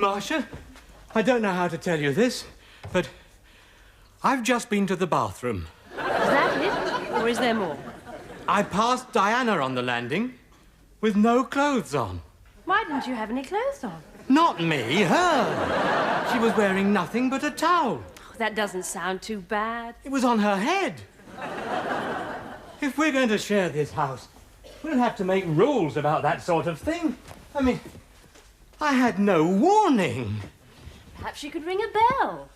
Marcia, I don't know how to tell you this, but I've just been to the bathroom. Is that it? Or is there more? I passed Diana on the landing with no clothes on. Why didn't you have any clothes on? Not me, her. She was wearing nothing but a towel. Oh, that doesn't sound too bad. It was on her head. If we're going to share this house, we'll have to make rules about that sort of thing. I mean, I had no warning. Perhaps she could ring a bell.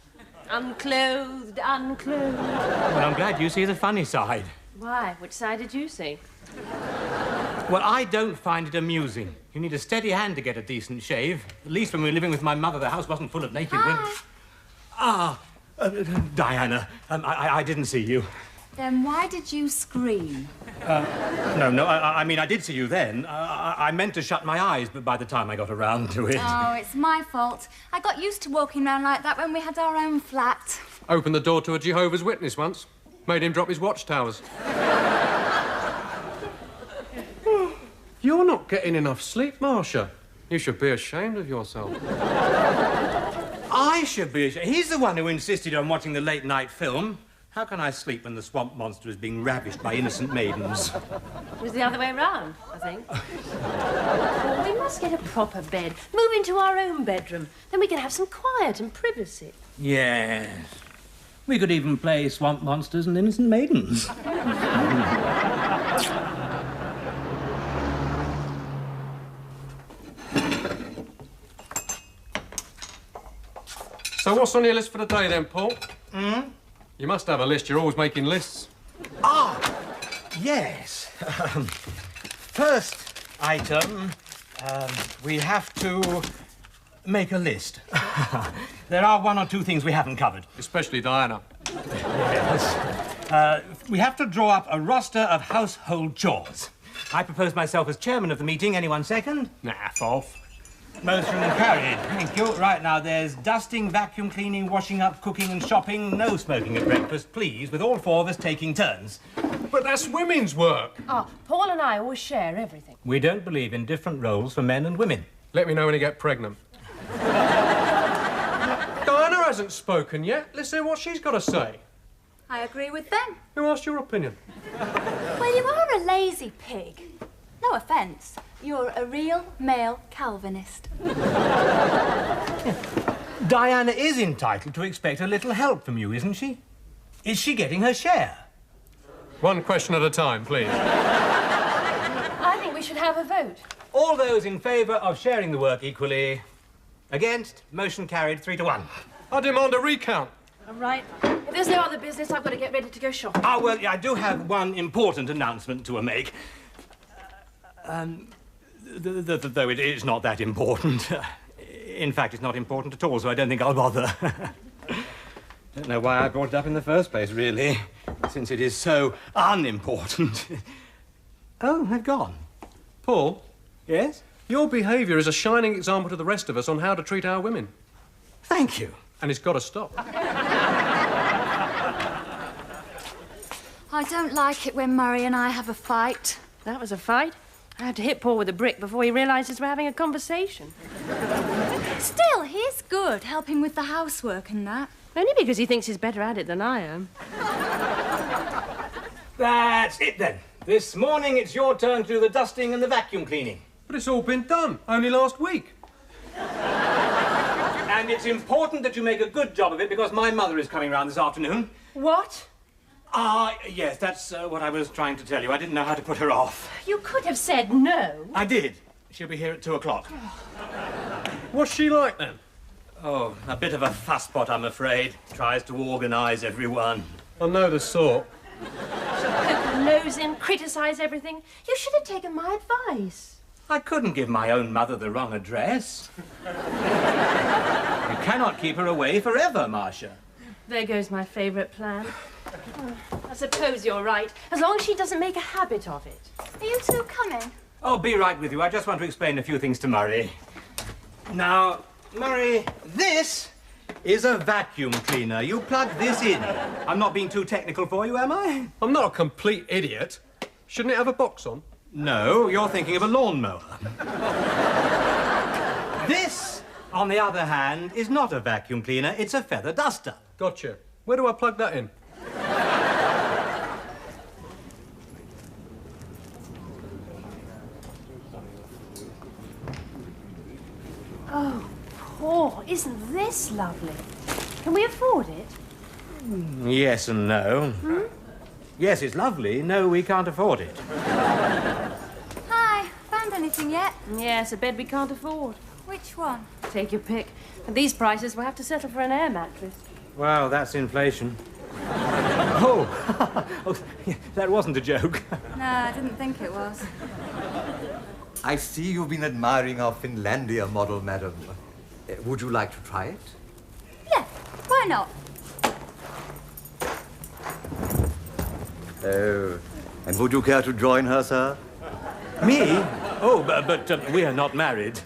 Unclothed, unclothed. Well, I'm glad you see the funny side. Why? Which side did you see? Well, I don't find it amusing. You need a steady hand to get a decent shave. At least when we were living with my mother, the house wasn't full of naked women. Diana, I didn't see you. Then why did you scream? I mean, I did see you then. I meant to shut my eyes, but by the time I got around to it... Oh, it's my fault. I got used to walking around like that when we had our own flat. Opened the door to a Jehovah's Witness once. Made him drop his watchtowers. You're not getting enough sleep, Marcia. You should be ashamed of yourself. I should be ashamed. He's the one who insisted on watching the late-night film. How can I sleep when the swamp monster is being ravished by innocent maidens? It was the other way round, I think. Oh, we must get a proper bed. Move into our own bedroom. Then we can have some quiet and privacy. Yes. We could even play swamp monsters and innocent maidens. So what's on your list for the day, then, Paul? You must have a list. You're always making lists. Yes. First item, we have to make a list. There are one or two things we haven't covered. Especially Diana. Yes. We have to draw up a roster of household chores. I propose myself as chairman of the meeting. Anyone second? Nah, off. Motion carried. Thank you. Right, now, there's dusting, vacuum cleaning, washing up, cooking and shopping. No smoking at breakfast, please, with all four of us taking turns. But that's women's work. Oh, Paul and I always share everything. We don't believe in different roles for men and women. Let me know when you get pregnant. Diana hasn't spoken yet. Let's hear what she's got to say. I agree with them. Who asked your opinion? Well, you are a lazy pig. No offence. You're a real male Calvinist. Diana is entitled to expect a little help from you, isn't she? Is she getting her share? One question at a time, please. I think we should have a vote. All those in favour of sharing the work equally. Against? Motion carried 3-1. I demand a recount. All right. If there's no other business, I've got to get ready to go shopping. Ah, well, I do have one important announcement to make. Though it is not that important. In fact, it's not important at all, so I don't think I'll bother. Don't know why I brought it up in the first place, really, since it is so unimportant. Oh, they've gone. Paul? Yes? Your behaviour is a shining example to the rest of us on how to treat our women. Thank you. And it's got to stop. I don't like it when Murray and I have a fight. That was a fight. I had to hit Paul with a brick before he realises we're having a conversation. Still, he's good, helping with the housework and that. Only because he thinks he's better at it than I am. That's it, then. This morning, it's your turn to do the dusting and the vacuum cleaning. But it's all been done. Only last week. And it's important that you make a good job of it because my mother is coming round this afternoon. What? Yes, that's what I was trying to tell you. I didn't know how to put her off. You could have said no. I did. She'll be here at 2 o'clock. What's she like, then? Oh, a bit of a fusspot, I'm afraid. Tries to organise everyone. I know the sort. She'll poke her nose in, criticise everything. You should have taken my advice. I couldn't give my own mother the wrong address. You cannot keep her away forever, Marcia. There goes my favourite plan. I suppose you're right, as long as she doesn't make a habit of it. Are you two coming? Oh, be right with you. I just want to explain a few things to Murray. Now, Murray, this is a vacuum cleaner. You plug this in. I'm not being too technical for you, am I? I'm not a complete idiot. Shouldn't it have a box on? No, you're thinking of a lawnmower. This, on the other hand, is not a vacuum cleaner. It's a feather duster. Gotcha. Where do I plug that in? Oh, Paul, isn't this lovely? Can we afford it? Yes and no. Yes, it's lovely. No, we can't afford it. Hi, found anything yet? Yes, a bed we can't afford. Which one? Take your pick. At these prices, we'll have to settle for an air mattress. Well, that's inflation. Oh, that wasn't a joke. No, I didn't think it was. I see you've been admiring our Finlandia model, madam. Would you like to try it? Yeah, why not? Oh, and would you care to join her, sir? Me? Oh, but we are not married.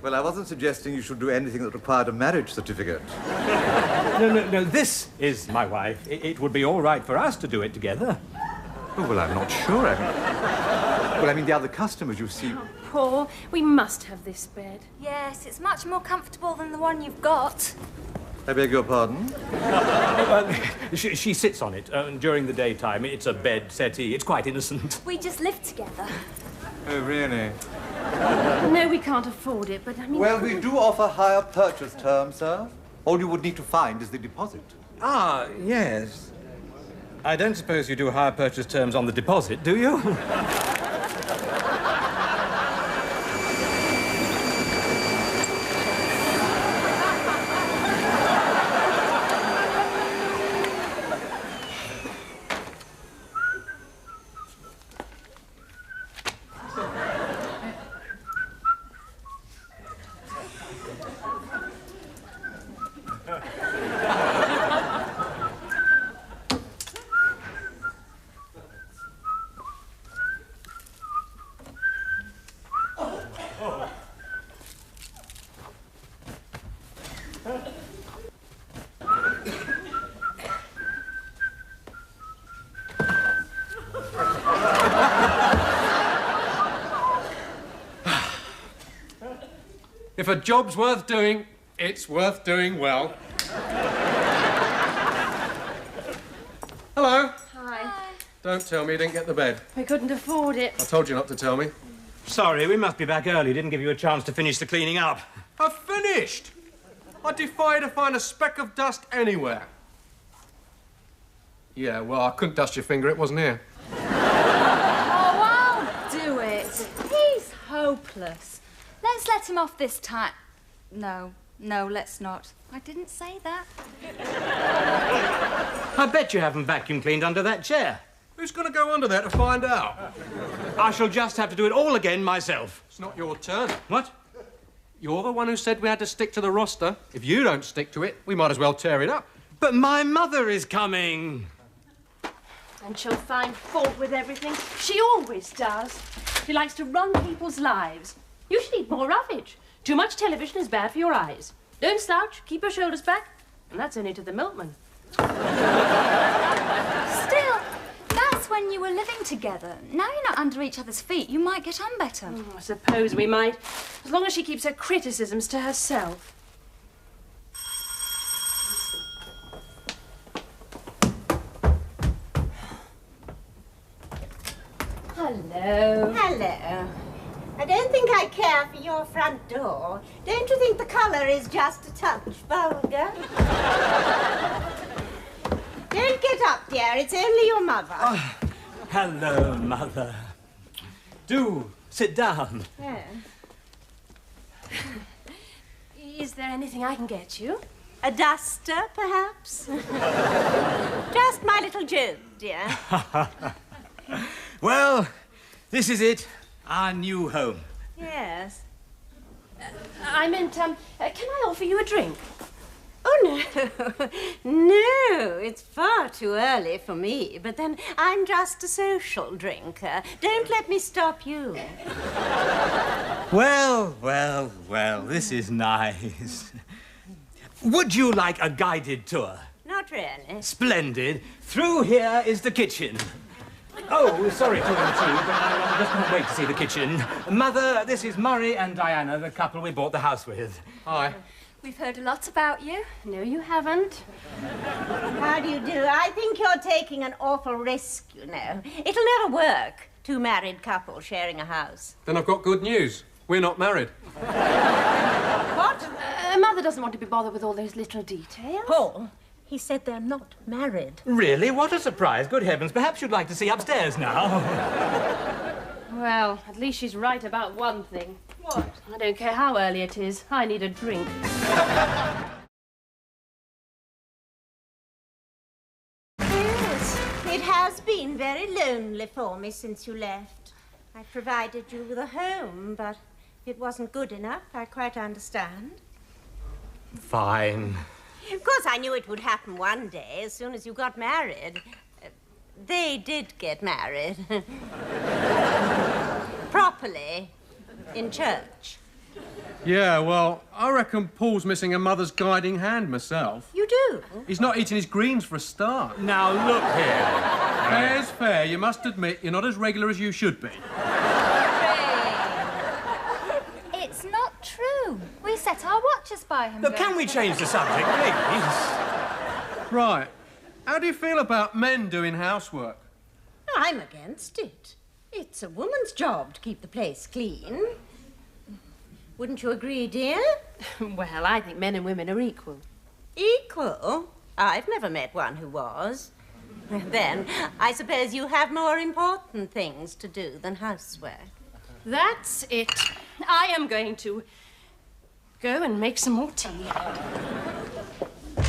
Well, I wasn't suggesting you should do anything that required a marriage certificate. No, this is my wife. It would be all right for us to do it together. Oh, well, I'm not sure. I mean, the other customers, you see. Paul, we must have this bed. Yes, it's much more comfortable than the one you've got. I beg your pardon? She sits on it during the daytime. It's a bed settee. It's quite innocent. We just live together. Oh, really? No, we can't afford it, but I mean... Well, we do offer higher purchase terms, sir. All you would need to find is the deposit. Ah, yes. I don't suppose you do higher purchase terms on the deposit, do you? If a job's worth doing, it's worth doing well. Hello. Hi. Don't tell me you didn't get the bed. We couldn't afford it. I told you not to tell me. Sorry, we must be back early. Didn't give you a chance to finish the cleaning up. I've finished! I defy you to find a speck of dust anywhere. Yeah, well, I couldn't dust your finger. It wasn't here. Oh, I'll do it. He's hopeless. Let's let him off this time. No, let's not. I didn't say that. I bet you haven't vacuum cleaned under that chair. Who's going to go under there to find out? I shall just have to do it all again myself. It's not your turn. What? You're the one who said we had to stick to the roster. If you don't stick to it, we might as well tear it up. But my mother is coming. And she'll find fault with everything. She always does. She likes to run people's lives. You should eat more roughage. Too much television is bad for your eyes. Don't slouch, keep your shoulders back. And that's only to the milkman. Still, that's when you were living together. Now you're not under each other's feet. You might get on better. I suppose we might. As long as she keeps her criticisms to herself. Hello. Hello. I don't think I care for your front door. Don't you think the colour is just a touch vulgar? Don't get sit up, dear. It's only your mother. Oh, hello, Mother. Do sit down. Yeah. Is there anything I can get you? A duster, perhaps? Just my little joke, dear. Well, this is it. Our new home. Yes. I meant, can I offer you a drink? Oh, no. No, it's far too early for me. But then I'm just a social drinker. Don't let me stop you. Well, well, well, this is nice. Would you like a guided tour? Not really. Splendid. Through here is the kitchen. Oh, sorry to intrude, but I just can't wait to see the kitchen. Mother, this is Murray and Diana, the couple we bought the house with. Hi. We've heard a lot about you. No, you haven't. How do you do? I think you're taking an awful risk, you know. It'll never work. Two married couples sharing a house. Then I've got good news. We're not married. What? Mother doesn't want to be bothered with all those little details. Paul, he said they're not married. Really? What a surprise. Good heavens. Perhaps you'd like to see upstairs now. Well, at least she's right about one thing. What? I don't care how early it is. I need a drink. Yes, it has been very lonely for me since you left. I provided you with a home, but it wasn't good enough. I quite understand. Fine. Of course, I knew it would happen one day, as soon as you got married. They did get married. Properly. In church. Yeah, well, I reckon Paul's missing a mother's guiding hand myself. You do? He's not eating his greens for a start. Now, look here. Fair's fair. You must admit you're not as regular as you should be. It's not true. We set our watches by him. Look, can we change the subject, please? Right. How do you feel about men doing housework? I'm against it. It's a woman's job to keep the place clean. Wouldn't you agree, dear? Well, I think men and women are equal. Equal? I've never met one who was. Then, I suppose you have more important things to do than housework. That's it. I am going to go and make some more tea.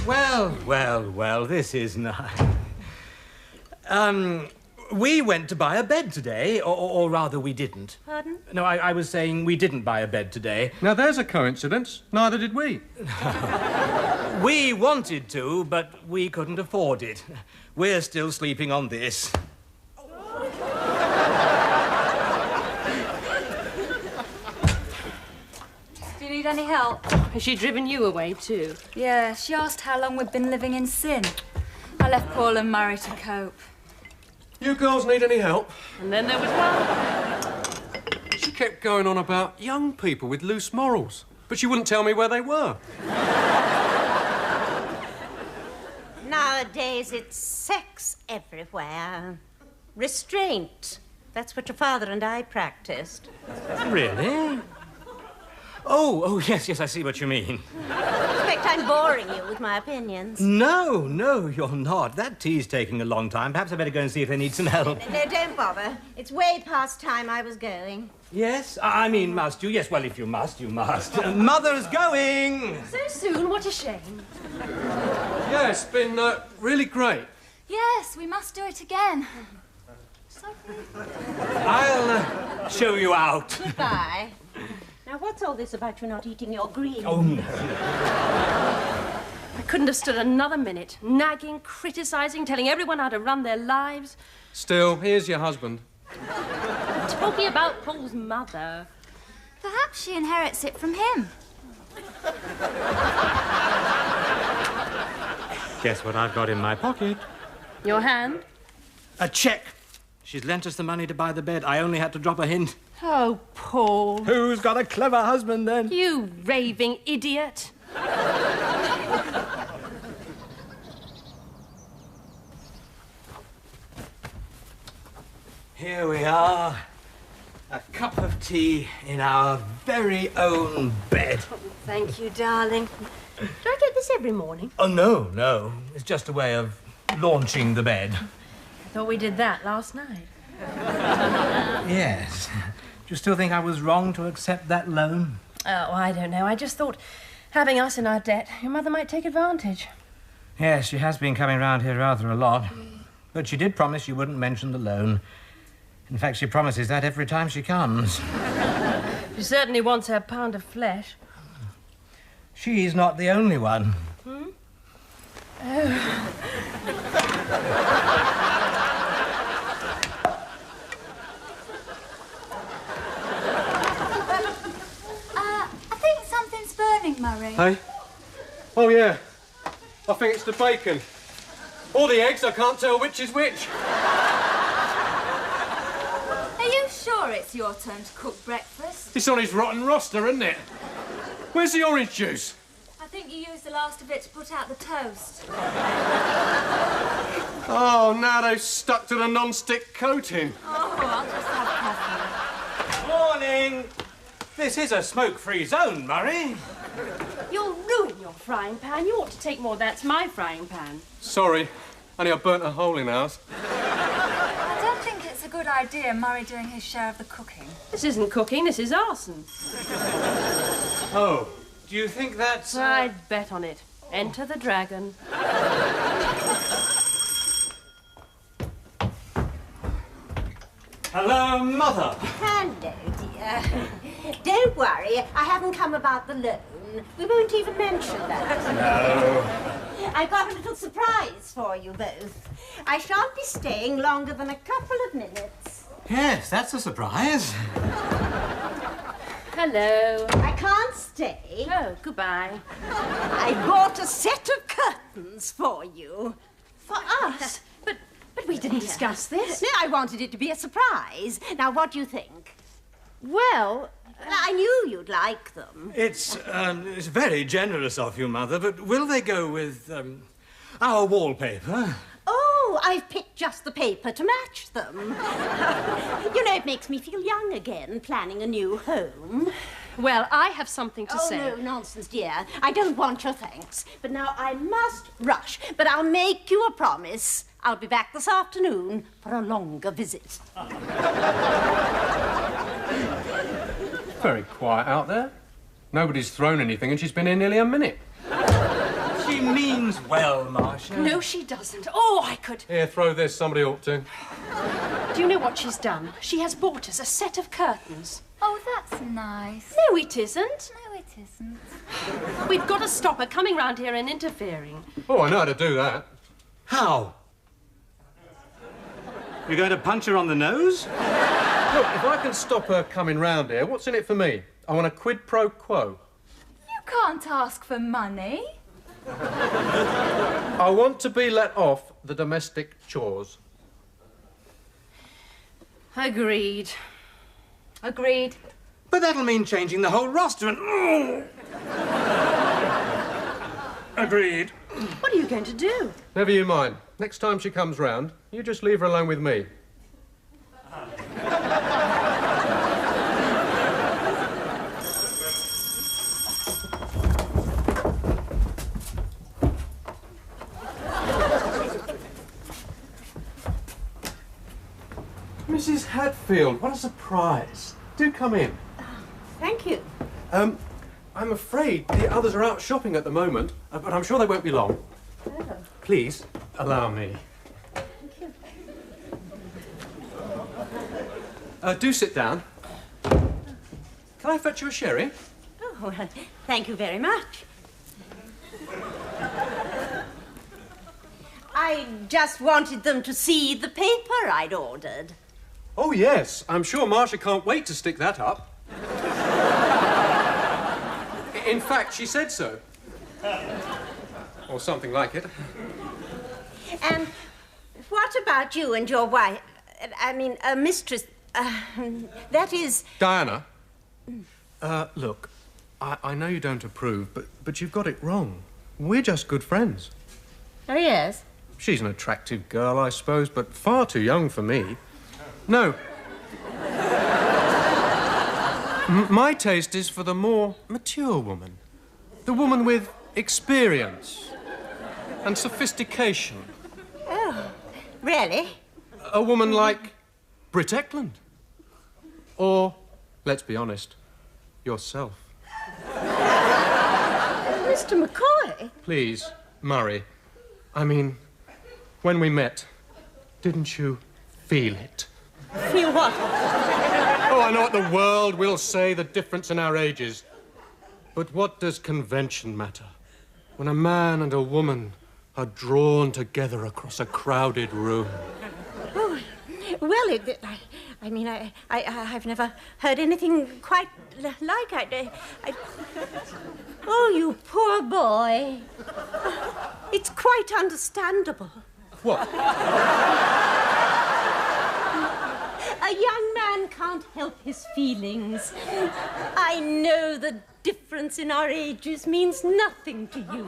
Well, well, well, this is nice. We went to buy a bed today, or rather we didn't. Pardon? No, I was saying we didn't buy a bed today. Now, there's a coincidence. Neither did we. We wanted to, but we couldn't afford it. We're still sleeping on this. Do you need any help? Has she driven you away, too? Yeah, she asked how long we've been living in sin. I left Paul and Murray to cope. You girls need any help? And then there was one. She kept going on about young people with loose morals, but she wouldn't tell me where they were. Nowadays, it's sex everywhere. Restraint. That's what your father and I practiced. Really? Oh, yes, I see what you mean. I expect I'm boring you with my opinions. No, you're not. That tea's taking a long time. Perhaps I better go and see if they need some help. No, don't bother. It's way past time I was going. Yes? I mean, must you? Yes, well, if you must, you must. Mother's going! So soon? What a shame. Yeah, it's been really great. Yes, we must do it again. Sorry. I'll show you out. Goodbye. Now, what's all this about you not eating your greens? Oh, no. I couldn't have stood another minute. Nagging, criticising, telling everyone how to run their lives. Still, here's your husband. Talking about Paul's mother. Perhaps she inherits it from him. Guess what I've got in my pocket? Your hand? A cheque. She's lent us the money to buy the bed. I only had to drop a hint. Oh, Paul. Who's got a clever husband, then? You raving idiot. Here we are. A cup of tea in our very own bed. Thank you, darling. Do I get this every morning? Oh, no. It's just a way of launching the bed. I thought we did that last night. Yes. Do you still think I was wrong to accept that loan? Oh, I don't know. I just thought, having us in our debt, your mother might take advantage. Yes, she has been coming round here rather a lot. But she did promise she wouldn't mention the loan. In fact, she promises that every time she comes. She certainly wants her pound of flesh. She's not the only one. Hmm? I think something's burning, Murray. Hey? Oh, yeah. I think it's the bacon. Or the eggs, I can't tell which is which. Are you sure it's your turn to cook breakfast? It's on his rotten roster, isn't it? Where's the orange juice? I think you used the last of it to put out the toast. Oh, now they've stuck to the non-stick coating. Oh, I'll just have coffee. Morning! This is a smoke-free zone, Murray. You'll ruin your frying pan. You ought to take more. That's my frying pan. Sorry, only I burnt a hole in ours. I don't think it's a good idea, Murray doing his share of the cooking. This isn't cooking, this is arson. Oh, do you think that's... I'd bet on it. Enter the dragon. Hello, Mother. Hello, dear. Don't worry, I haven't come about the loan. We won't even mention that. No. I've got a little surprise for you both. I shan't be staying longer than a couple of minutes. Yes, that's a surprise. Hello. I can't stay. Oh, goodbye. I bought a set of curtains for you. For us? But we didn't discuss this. No, I wanted it to be a surprise. Now, what do you think? Well, I knew you'd like them. It's very generous of you, Mother, but will they go with, our wallpaper? Oh, I've picked just the paper to match them. You know, it makes me feel young again, planning a new home. well, I have something to say. Oh, no, nonsense, dear. I don't want your thanks. But now I must rush. But I'll make you a promise. I'll be back this afternoon for a longer visit. Very quiet out there. Nobody's thrown anything and she's been here nearly a minute. She means well, Marcia. No, she doesn't. Oh, I could... Here, throw this. Somebody ought to. Do you know what she's done? She has bought us a set of curtains. Oh, that's nice. No, it isn't. No, it isn't. We've got to stop her coming round here and interfering. Oh, I know how to do that. How? You're going to punch her on the nose? Look, if I can stop her coming round here, what's in it for me? I want a quid pro quo. You can't ask for money. I want to be let off the domestic chores. Agreed. Agreed. But that'll mean changing the whole roster and... Agreed. What are you going to do? Never you mind. Next time she comes round, you just leave her alone with me. Mrs. Hatfield, what a surprise. Do come in. Thank you. I'm afraid the others are out shopping at the moment, but I'm sure they won't be long. Oh. Please, allow me. Thank you. Do sit down. Can I fetch you a sherry? Oh, well, thank you very much. I just wanted them to see the paper I'd ordered. Oh, yes. I'm sure Marcia can't wait to stick that up. In fact, she said so. Or something like it. And what about you and your wife? I mean, mistress. That is... Diana. Look, I know you don't approve, but you've got it wrong. We're just good friends. Oh, yes? She's an attractive girl, I suppose, but far too young for me. No. My taste is for the more mature woman. The woman with experience and sophistication. Oh, Really? A woman like Britt Eklund. Or, let's be honest, yourself. Mr. McCoy? Please, Murray. I mean, when we met, didn't you feel it? Feel what? Oh, I know what the world will say, the difference in our ages. But what does convention matter when a man and a woman are drawn together across a crowded room? Oh, well, I've never heard anything quite like it. Oh, you poor boy. It's quite understandable. What? A young man can't help his feelings. I know the difference in our ages means nothing to you.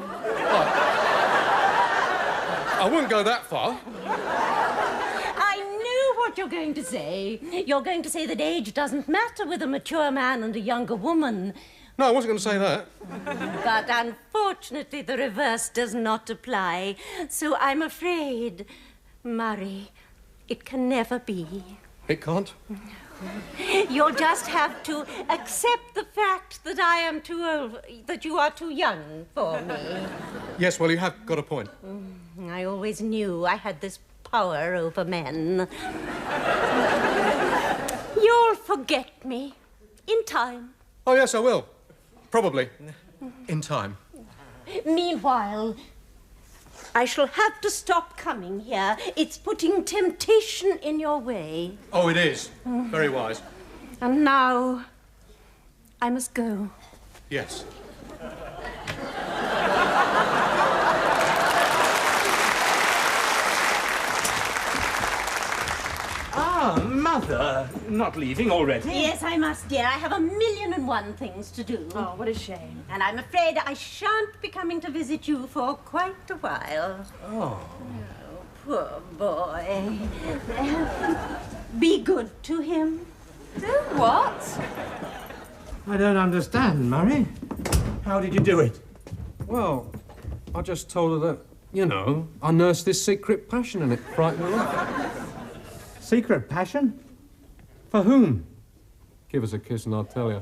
I wouldn't go that far. I know what you're going to say. You're going to say that age doesn't matter with a mature man and a younger woman. No, I wasn't going to say that. But unfortunately, the reverse does not apply. So I'm afraid, Murray, it can never be. It can't? You'll just have to accept the fact that I am too old, that you are too young for me. Yes, well, you have got a point. I always knew I had this power over men. You'll forget me in time. Oh, yes, I will. Probably. In time. Meanwhile, I shall have to stop coming here. It's putting temptation in your way. Oh, it is. Very wise. And now, I must go. Yes. Ah, Mother. Not leaving already? Yes, I must, dear. I have 1,000,001 things to do. Oh, what a shame. And I'm afraid I shan't be coming to visit you for quite a while. Oh. Poor boy. Be good to him. Do what? I don't understand, Murray. How did you do it? Well, I just told her that, you know, I nursed this secret passion and it frightened her off. Secret passion? For whom? Give us a kiss and I'll tell you.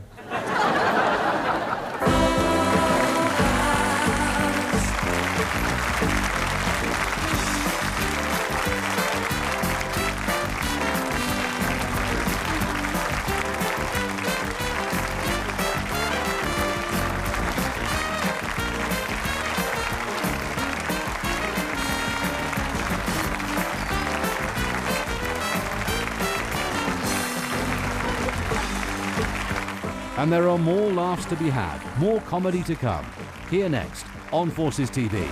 And there are more laughs to be had, more comedy to come. Here next on Forces TV.